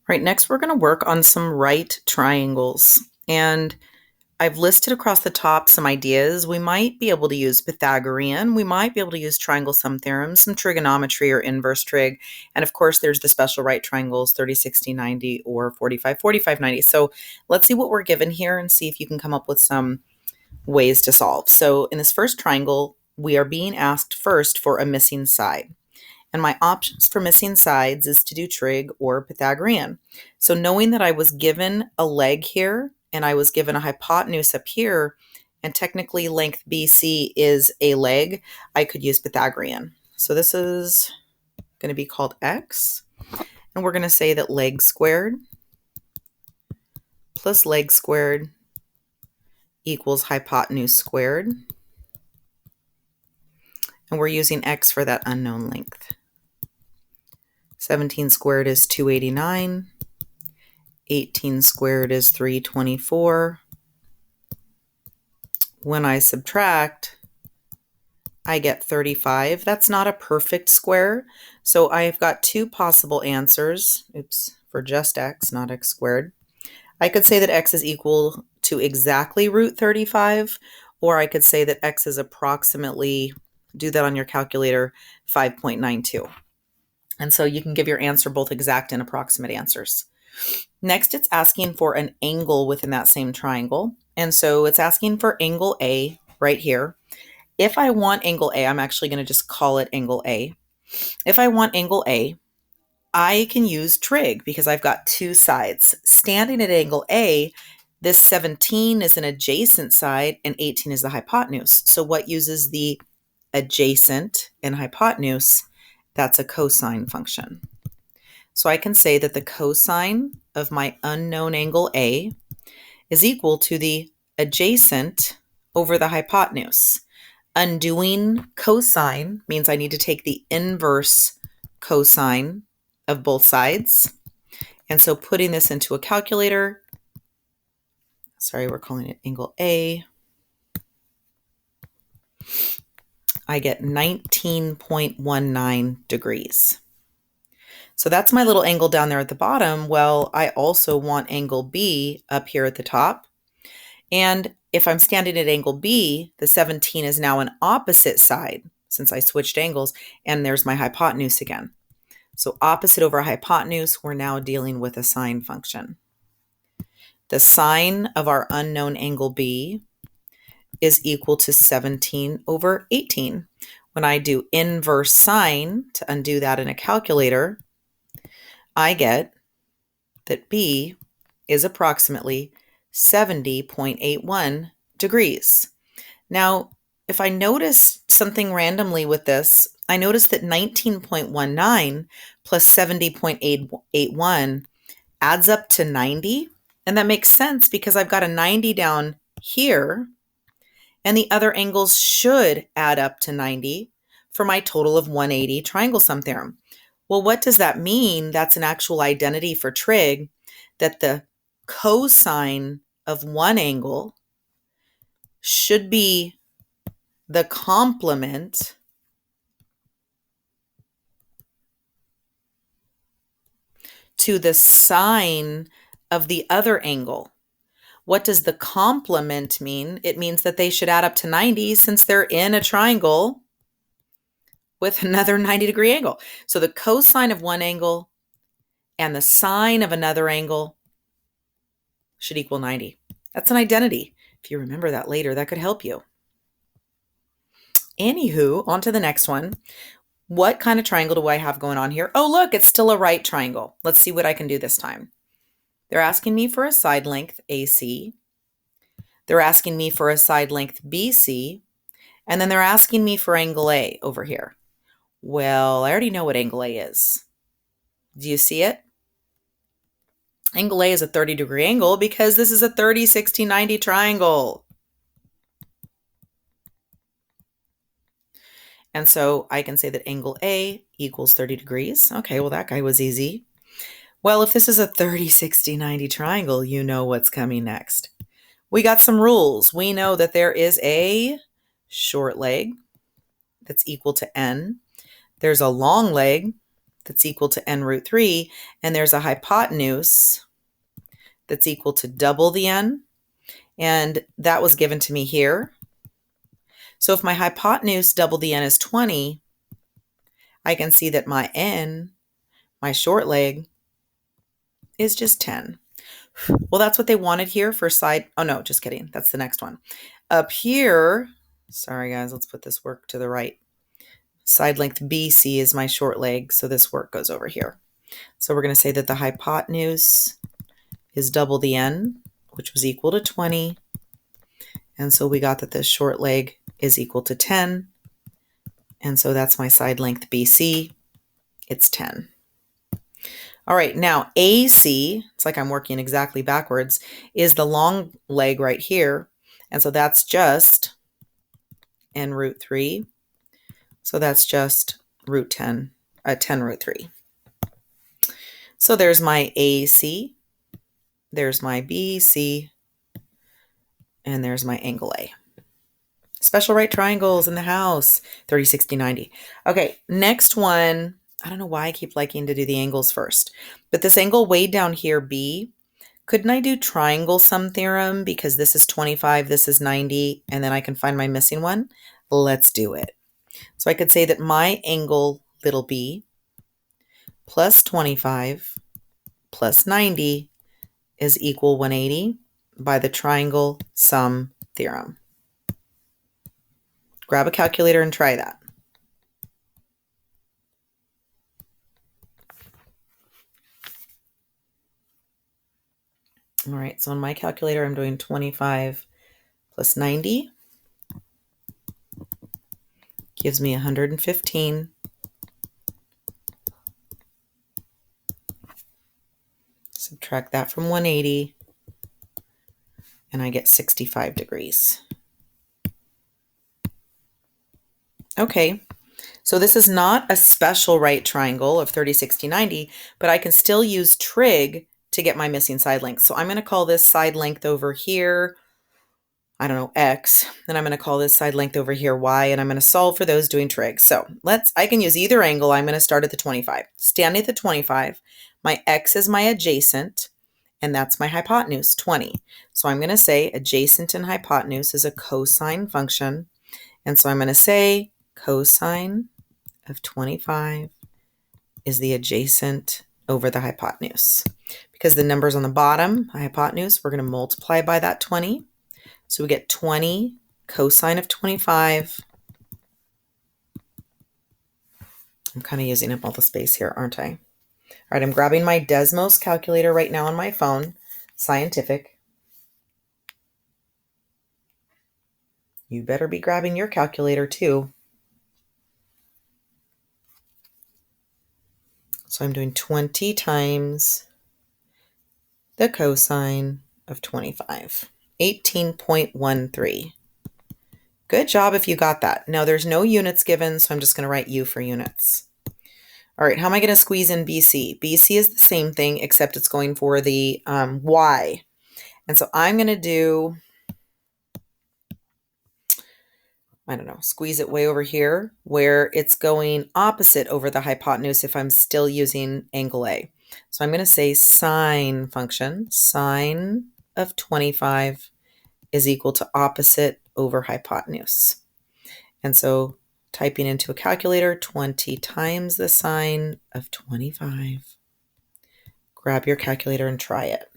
Right, next we're going to work on some right triangles. And I've listed across the top some ideas. We might be able to use Pythagorean. We might be able to use triangle sum theorem, some trigonometry or inverse trig. And of course, there's the special right triangles, 30, 60, 90, or 45, 45, 90. So let's see what we're given here and see if you can come up with some ways to solve. So in this first triangle, we are being asked first for a missing side. And my options for missing sides is to do trig or Pythagorean. So knowing that I was given a leg here and I was given a hypotenuse up here, and technically length BC is a leg, I could use Pythagorean. So this is going to be called x. And we're going to say that leg squared plus leg squared equals hypotenuse squared. And we're using x for that unknown length. 17 squared is 289. 18 squared is 324. When I subtract, I get 35. That's not a perfect square, so I've got two possible answers. For just x, not x squared. I could say that x is equal to exactly root 35, or I could say that x is approximately, do that on your calculator, 5.92. And so you can give your answer both exact and approximate answers. Next, it's asking for an angle within that same triangle. And so it's asking for angle A right here. If I want angle A, I'm actually going to just call it angle A. If I want angle A, I can use trig because I've got two sides. Standing at angle A, this 17 is an adjacent side and 18 is the hypotenuse. So what uses the adjacent and hypotenuse? That's a cosine function. So I can say that the cosine of my unknown angle A is equal to the adjacent over the hypotenuse. Undoing cosine means I need to take the inverse cosine of both sides. And so putting this into a calculator, sorry, we're calling it angle A, I get 19.19 degrees. So that's my little angle down there at the bottom. Well, I also want angle B up here at the top. And if I'm standing at angle B, the 17 is now an opposite side since I switched angles, and there's my hypotenuse again. So opposite over hypotenuse, we're now dealing with a sine function. The sine of our unknown angle B is equal to 17 over 18. When I do inverse sine to undo that in a calculator, I get that B is approximately 70.81 degrees. Now, if I notice something randomly with this, I notice that 19.19 plus 70.81 adds up to 90. And that makes sense because I've got a 90 down here, and the other angles should add up to 90 for my total of 180 triangle sum theorem. Well, what does that mean? That's an actual identity for trig, that the cosine of one angle should be the complement to the sine of the other angle. What does the complement mean? It means that they should add up to 90 since they're in a triangle with another 90-degree angle. So the cosine of one angle and the sine of another angle should equal 90. That's an identity. If you remember that later, that could help you. Anywho, on to the next one. What kind of triangle do I have going on here? Oh, look, it's still a right triangle. Let's see what I can do this time. They're asking me for a side length AC. They're asking me for a side length BC. And then they're asking me for angle A over here. Well, I already know what angle A is. Do you see it? Angle A is a 30-degree angle because this is a 30, 60, 90 triangle. And so I can say that angle A equals 30 degrees. Okay, well, that guy was easy. Well, if this is a 30, 60, 90 triangle, you know what's coming next. We got some rules. We know that there is a short leg that's equal to n. There's a long leg that's equal to n root 3, and there's a hypotenuse that's equal to double the n, and that was given to me here. So if my hypotenuse double the n is 20, I can see that my n, my short leg, is just 10. Well, that's what they wanted here for side. Oh, no, just kidding. That's the next one. Up here, sorry, guys, let's put this work to the right. Side length BC is my short leg, so this work goes over here. So we're going to say that the hypotenuse is double the n, which was equal to 20. And so we got that the short leg is equal to 10. And so that's my side length BC. It's 10. All right, now AC, it's like I'm working exactly backwards, is the long leg right here. And so that's just n root 3. So that's just 10 root 3. So there's my AC, there's my BC, and there's my angle A. Special right triangles in the house, 30, 60, 90. Okay, next one. I don't know why I keep liking to do the angles first, but this angle way down here, B, couldn't I do triangle sum theorem because this is 25, this is 90, and then I can find my missing one? Let's do it. So I could say that my angle little b plus 25 plus 90 is equal 180 by the triangle sum theorem. Grab a calculator and try that. All right, so on my calculator, I'm doing 25 plus 90 gives me 115. Subtract that from 180, and I get 65 degrees. Okay, so this is not a special right triangle of 30, 60, 90, but I can still use trig to get my missing side length. So I'm going to call this side length over here, I don't know, X, and I'm going to call this side length over here Y, and I'm going to solve for those doing trig. So I can use either angle. I'm going to start at the 25. Standing at the 25, my X is my adjacent, and that's my hypotenuse, 20. So I'm going to say adjacent and hypotenuse is a cosine function, and so I'm going to say cosine of 25 is the adjacent over the hypotenuse. Because the number's on the bottom, hypotenuse, we're going to multiply by that 20. So we get 20 cosine of 25. I'm kind of using up all the space here, aren't I? All right, I'm grabbing my Desmos calculator right now on my phone, scientific. You better be grabbing your calculator too. So I'm doing 20 times the cosine of 25, 18.13. Good job if you got that. Now there's no units given, so I'm just going to write U for units. All right, how am I going to squeeze in BC? BC is the same thing, except it's going for the Y. And so I'm going to do, I don't know, squeeze it way over here, where it's going opposite over the hypotenuse if I'm still using angle A. So I'm going to say sine function, sine of 25 is equal to opposite over hypotenuse. And so typing into a calculator, 20 times the sine of 25. Grab your calculator and try it.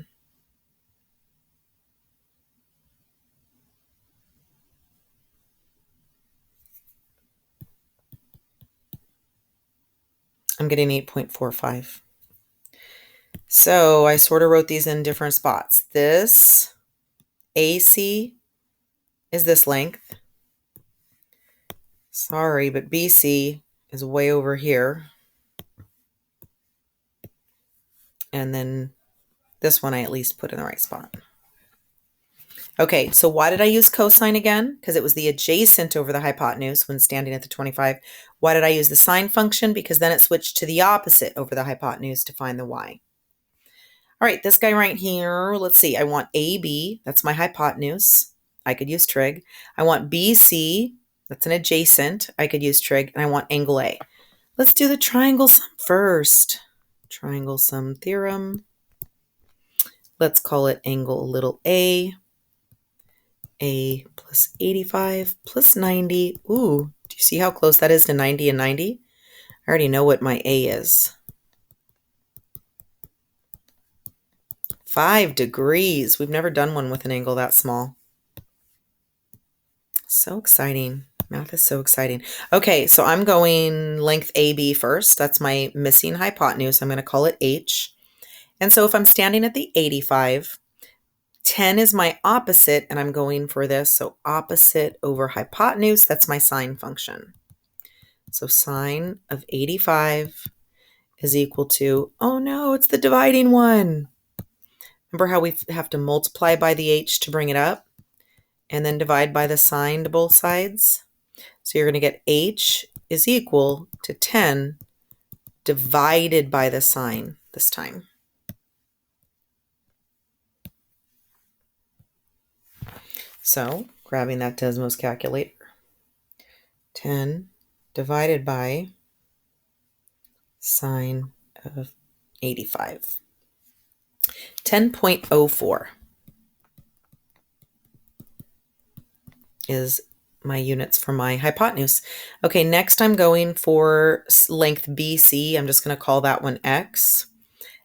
I'm getting 8.45. So I sort of wrote these in different spots. This AC is this length. Sorry, but BC is way over here. And then this one I at least put in the right spot. Okay, so why did I use cosine again? Because it was the adjacent over the hypotenuse when standing at the 25. Why did I use the sine function? Because then it switched to the opposite over the hypotenuse to find the y. All right, this guy right here, let's see. I want AB, that's my hypotenuse. I could use trig. I want BC, that's an adjacent. I could use trig. And I want angle A. Let's do the triangle sum first. Triangle sum theorem. Let's call it angle little a. A plus 85 plus 90. Ooh, do you see how close that is to 90 and 90? I already know what my A is. 5 degrees. We've never done one with an angle that small. So exciting. Math is so exciting. Okay, so I'm going length AB first. That's my missing hypotenuse. I'm going to call it H. And so if I'm standing at the 85, 10 is my opposite, and I'm going for this. So opposite over hypotenuse, that's my sine function. So sine of 85 is equal to, oh no, it's the dividing one. Remember how we have to multiply by the h to bring it up and then divide by the sine to both sides? So you're going to get h is equal to 10 divided by the sine this time. So grabbing that Desmos calculator, 10 divided by sine of 85. 10.04 is my units for my hypotenuse. Okay, next I'm going for length BC. I'm just going to call that one X.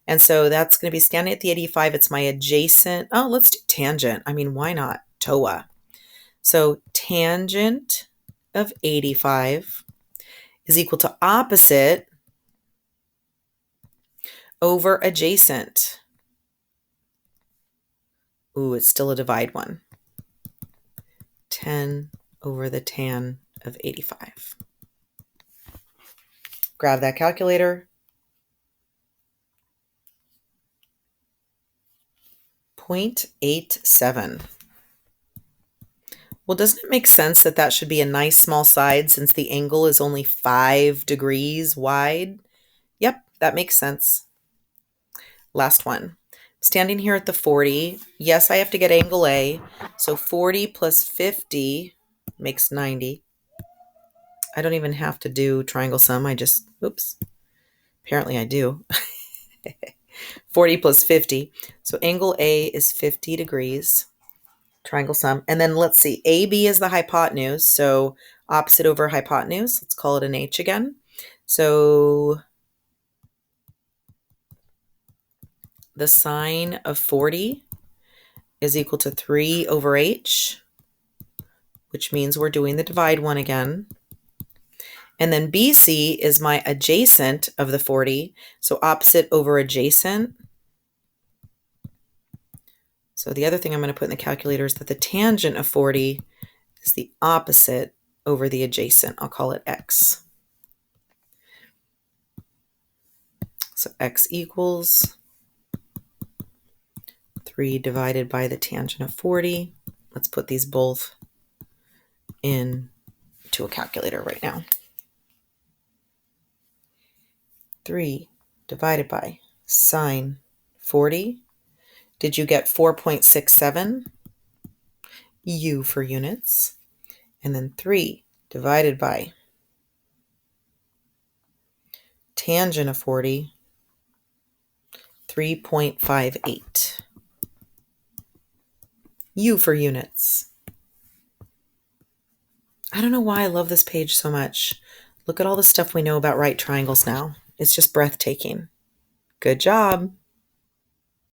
And so that's going to be standing at the 85. It's my adjacent. Oh, let's do tangent. I mean, why not? TOA. So tangent of 85 is equal to opposite over adjacent. Ooh, it's still a divide one. 10 over the tan of 85. Grab that calculator. 0.87. Well, doesn't it make sense that that should be a nice small side since the angle is only 5 degrees wide? Yep, that makes sense. Last one. Standing here at the 40, yes, I have to get angle A. So 40 plus 50 makes 90. I don't even have to do triangle sum. I just, oops, apparently I do. 40 plus 50. So angle A is 50 degrees. Triangle sum. And then let's see, AB is the hypotenuse. So opposite over hypotenuse. Let's call it an H again. So the sine of 40 is equal to 3 over H, which means we're doing the divide one again. And then BC is my adjacent of the 40. So opposite over adjacent. So the other thing I'm going to put in the calculator is that the tangent of 40 is the opposite over the adjacent. I'll call it X. So X equals 3 divided by the tangent of 40. Let's put these both into a calculator right now. 3 divided by sine 40. Did you get 4.67? U for units. And then 3 divided by tangent of 40, 3.58. U for units. I don't know why I love this page so much. Look at all the stuff we know about right triangles now. It's just breathtaking. Good job.